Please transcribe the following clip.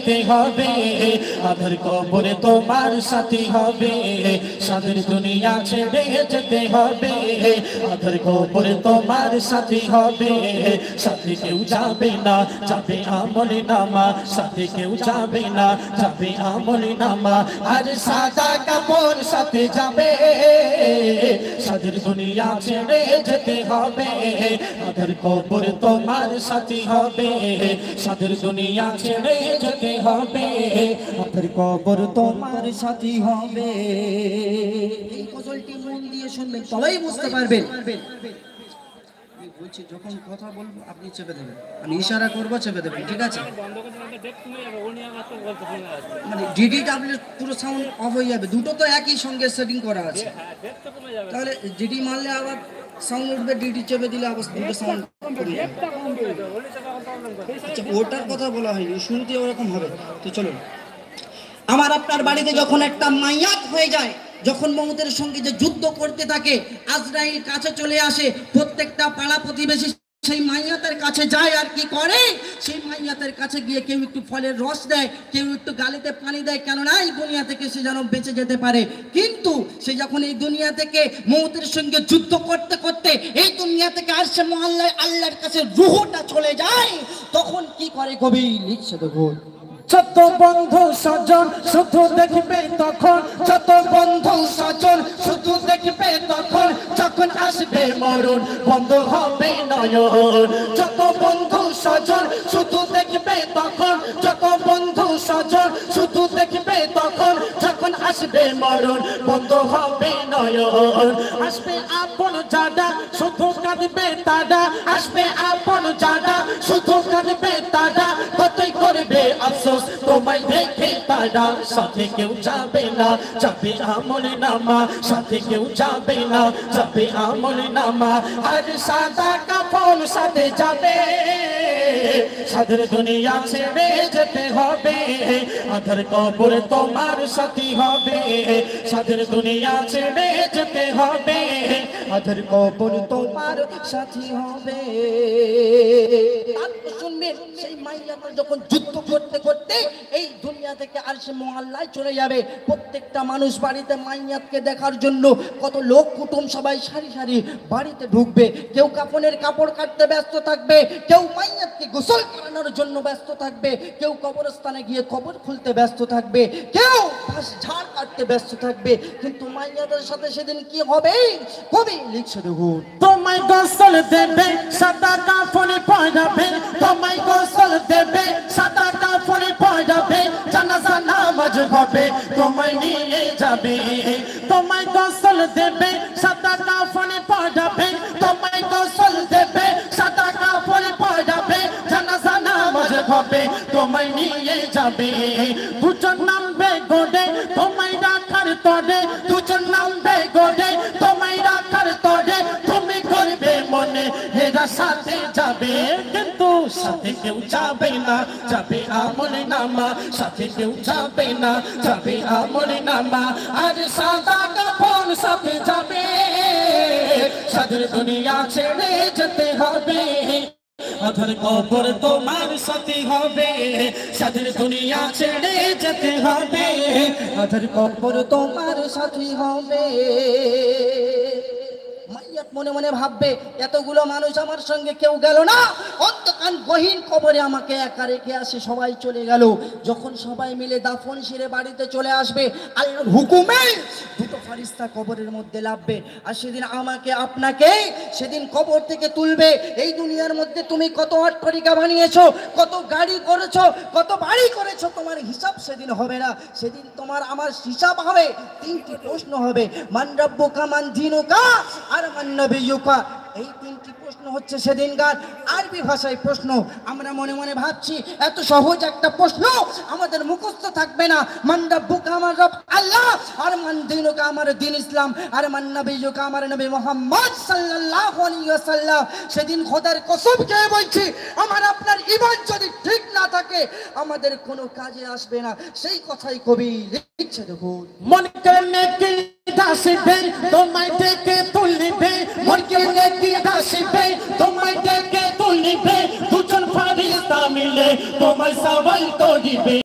যেতে হবে, আধার কবরে তোমার সাথী হবে। সাদের দুনিয়া ছেড়ে যেতে হবে, আধার কবরে তোমার সাথী হবে। সাথে কেউ যাবে না, যাবে আমলে নামা, সাথে কেউ যাবে না, যাবে আমলে নামা। আর সাদা কাপড় সাথে যাবে, সাদের দুনিয়া ছেড়ে যেতে হবে, আধার কবর তোমার সাথী হবে। সাদের দুনিয়া ছেড়ে যেতে হবে, আধার কবর তোমার সাথী হবে। এই গজলটি মন দিয়ে শুনবেন, সবাই বুঝতে পারবেন। বলছি যখন কথা বলবো আপনি চেপে দেবেন, আমি ইশারা করবো চেপে দেবেন, ঠিক আছে? মানে ডিডিডব্লিউ পুরো সাউন্ড অফ হয়ে যাবে, দুটো তো একই সঙ্গে সেটিং করা আছে, তাহলে ডিডি মারলে আবার সাউন্ড উঠবে, ডিডি চেপে দিলে আবার দুটো সাউন্ড উঠবে। আচ্ছা ওটার কথা বলা হয়নি, শুনতে ওরকম হবে। তো চলুন, আমার আপনার বাড়িতে যখন একটা মাইয়াত হয়ে যায়, যখন মৌতের সঙ্গে যে যুদ্ধ করতে থাকে, আজরাইল কাছে চলে আসে, প্রত্যেকটা পাড়া প্রতিবেশী সেই মাইয়াতের কাছে যায় আর কি করে, সেই মাইয়াতের কাছে গিয়ে কেউ একটু ফলের রস দেয়, কেউ একটু গালিতে পানি দেয়, কেননা এই দুনিয়া থেকে সে যেন বেঁচে যেতে পারে। কিন্তু সে যখন এই দুনিয়া থেকে মৌতের সঙ্গে যুদ্ধ করতে করতে এই দুনিয়া থেকে আর সে মহল্লায় আল্লাহর কাছে রুহটা চলে যায়, তখন কি করে কবি লিখছে দেখুন। যত বন্ধু স্বজন শুধু দেখবে তখন, যত বন্ধু স্বজন শুধু দেখবে তখন, যখন আসবে মরণ বন্ধ হবে নয়ন। যত বন্ধু স্বজন শুধু দেখবে তখন, যত বন্ধু স্বজন শুধু দেখবে তখন, যখন আসবে মরণ বন্ধ হবে নয়ন। আসবে আপন যারা শুধু কাঁদবে তারা, আসবে আপন যারা শুধু কাঁদবে তারা, কতই করবে আফসোস তোমায় দেখে তারা। সাথে কেউ যাবে না, যাবে আমলে নামা, সাথে কেউ যাবে না, যাবে আমলে নামা। আর সাদা কাফন সাথে যাবে, সাদের দুনিয়া ছেড়ে যেতে হবে, আধার কবর তোমার সাথী হবে। সাদের দুনিয়া ছেড়ে যেতে হবে, আধার কবর তোমার সাথী হবে। শুনবেন, সেই মাইয়াটা যখন যুদ্ধ করতে করতে এই দুনিয়া থেকে আর সে মহল্লায় চলে যাবে, প্রত্যেকটা মানুষ বাড়িতে মাইয়াতকে দেখার জন্য কত লোক কুটুম সবাই সারি সারি বাড়িতে ঢুকবে। কেউ কাফনের কাপড় কাটতে ব্যস্ত থাকবে, কেউ মাইয়াতকে গোসল করানোর জন্য ব্যস্ত থাকবে, কেউ কবরস্থানে গিয়ে কবর খুলতে ব্যস্ত থাকবে, কেউ ঘাস ঝাড় কাটতে ব্যস্ত থাকবে। কিন্তু মাইয়াদের সাথে সেদিন কি হবে কবি লিখছে দেখুন। তোমায় গোসল দেবে, সাদা কাফনে পরাবে, তোমায় গোসল দেবে, সাদা কাফনে পরাবে, জানাজা নামাজ হবে তোমায় নিয়ে যাবে। তোমায় গোসল দেবে, সাদা কাফনে পরাবে, তোমায় গোসল দেবে, সাদা কাফনে পরাবে, জানাজা নামাজ হবে তোমায় নিয়ে যাবে। দুজন নামবে গোডে তোমায় রাখার তরে, দুজন নামবে গোডে তোমায় রাখার তরে, তুমি করবে মনে হেরা সাথে যাবে। কিন্তু সাথে কেউ যাবে না, যাবে আমলে নামা, সাথে কেউ যাবে না, যাবে আমলে নামা। আর সাদা কাফন সাথে যাবে, সাদের দুনিয়া ছেড়ে যেতে হবে, আধার কবর তোমার সাথী হবে। সাদের দুনিয়া ছেড়ে যেতে হবে, আধার কবর তোমার সাথী হবে। মাইয়াত মনে মনে ভাববে, এতগুলো মানুষ আমার সঙ্গে কেউ গেল না, অন্তকান গহীন কবরে আমাকে একা রেখে আসে, সবাই চলে গেল। যখন সবাই মিলে দাফন সেরে বাড়িতে চলে আসবে, আল্লাহর হুকুমে দুটো ফারিস্তা কবরের মধ্যে লাভবে, আর সেদিন আমাকে আপনাকে সেদিন কবর থেকে তুলবে। এই দুনিয়ার মধ্যে তুমি কত অট্টালিকা বানিয়েছো, কত গাড়ি করেছো, কত বাড়ি করেছো, তোমার হিসাব সেদিন হবে না। সেদিন তোমার আমার হিসাব হবে, তিনটি প্রশ্ন হবে, মান রাব্বুকা মান দীনুকা আর মান নবিয়্যুকা। এই তিনটি প্রশ্ন হচ্ছে সেদিনকার আরবি ভাষায় প্রশ্ন। আমরা মনে মনে ভাবছি এত সহজ একটা প্রশ্ন আমাদের মুখস্থ থাকবে না। মান রাব্বুকা আমার রব আল্লাহ, আর মান দীনুকা আমার দিন ইসলাম, আর মান নবিয়্যুকা আমার নবী মুহাম্মদ সাল্লাল্লাহু আলাইহি ওয়াসাল্লাম। সেদিন খোদার কসম খেয়ে বলছি, আমার আপনার ঈমান যদি ঠিক না থাকে আমাদের কোনো কাজে আসবে না। সেই কথাই কবি লিখছে দেখুন। মন করলে কি দাসবে তোমায় ডেকে তুলবে, মন করলে কি দাসবে তোমায় ডেকে তুলবে, দুজন ফারিস্তা মিলে তোমায় সওয়াল করিবে।